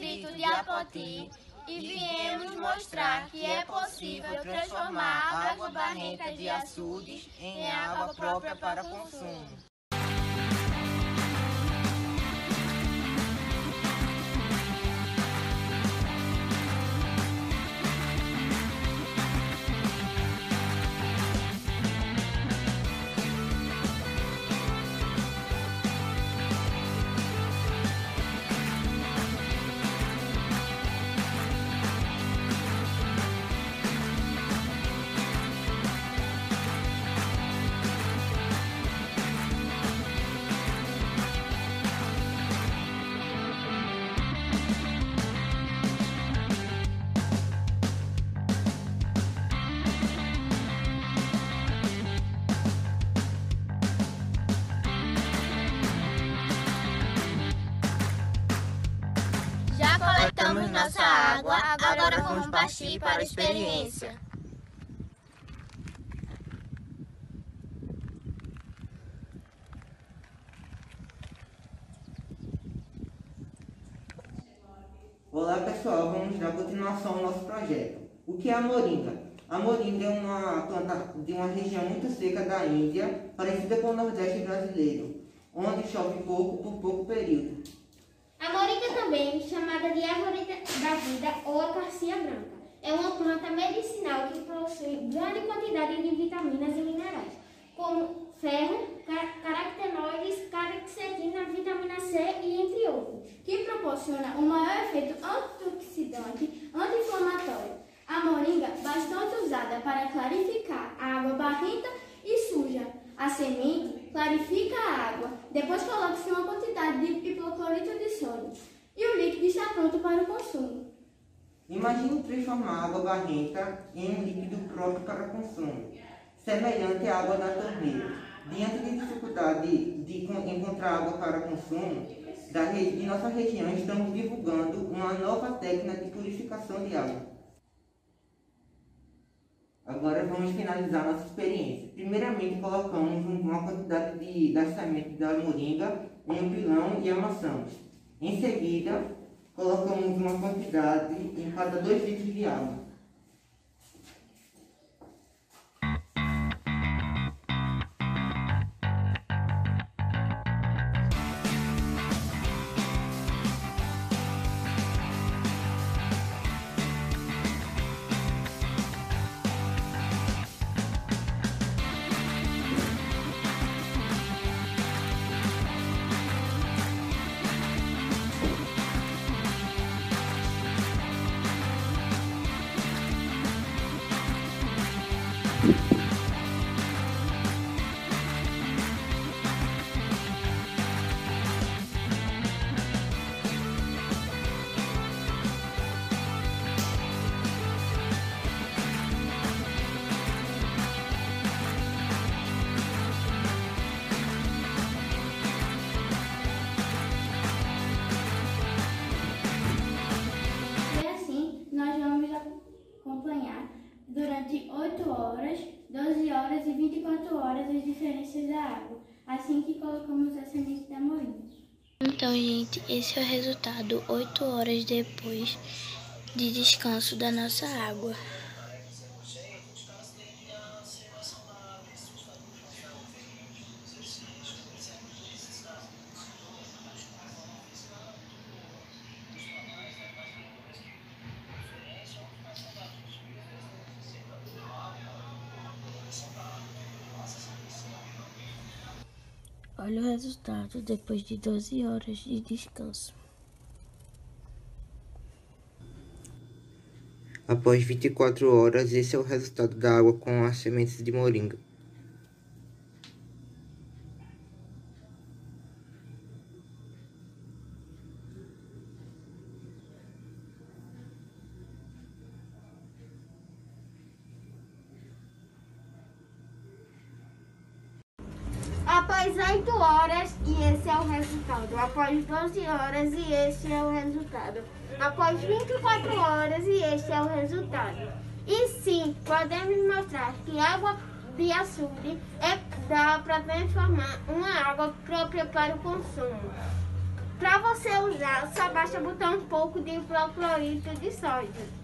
distrito de Apoti e viemos mostrar que é possível transformar a água barrenta de açudes em água própria para consumo. Coletamos nossa água, agora vamos partir para a experiência. Olá pessoal, vamos dar continuação ao nosso projeto. O que é a moringa? A moringa é uma planta de uma região muito seca da Índia, parecida com o Nordeste brasileiro, onde chove pouco por pouco período. A moringa, também chamada de árvore da vida ou acacia branca, é uma planta medicinal que possui grande quantidade de vitaminas e minerais, como ferro, carotenoides, carexetina, vitamina C e entre outros, que proporciona um maior efeito antioxidante, anti-inflamatório. A moringa, bastante usada para clarificar a água barrenta e suja. A semente clarifica a água, depois coloca-se uma quantidade de hipoclorito de sódio e o líquido está pronto para o consumo. Imagine transformar a água barrenta em um líquido próprio para consumo, semelhante à água da torneira. Diante de dificuldade de encontrar água para consumo de nossa região, estamos divulgando uma nova técnica de purificação de água. Agora vamos finalizar nossa experiência. Primeiramente colocamos uma quantidade das sementes da moringa em um pilão e amassamos. Em seguida, colocamos uma quantidade em cada 2 litros de água. Durante 8 horas, 12 horas e 24 horas as diferenças da água, assim que colocamos a semente da moringa. Então, gente, esse é o resultado 8 horas depois de descanso da nossa água. Olha o resultado depois de 12 horas de descanso. Após 24 horas, esse é o resultado da água com as sementes de moringa. Após 8 horas, e esse é o resultado. Após 12 horas, e esse é o resultado. Após 24 horas, e esse é o resultado. E sim, podemos mostrar que água de açude dá para transformar uma água própria para o consumo. Para você usar, só basta botar um pouco de hipoclorito de sódio.